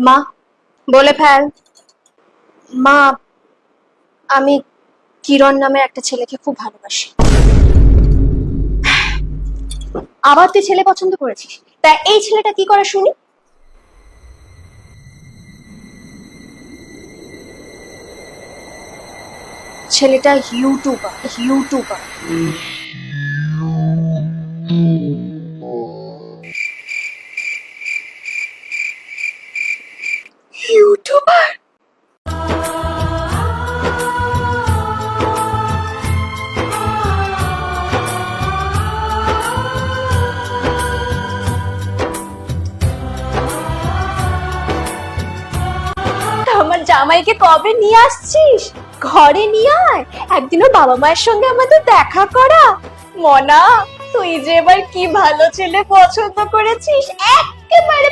মা, বলে ফেল। মা, আমি কিরণ নামের একটা ছেলেকে খুব ভালোবাসি। আবার তুই ছেলে পছন্দ করেছিস? তা এই ছেলেটা কি করে শুনি? ছেলেটা ইউটিউবার। ইউটিউবার। ইউটিউবার? আমার জামাইকে কবে নিয়ে আসছিস? ঘরে নিয়ে আয়, একদিনও বাবা মায়ের সঙ্গে আমাদের দেখা করা। মনা, তুই যে এবার কি ভালো ছেলে পছন্দ করেছিস, একেবারে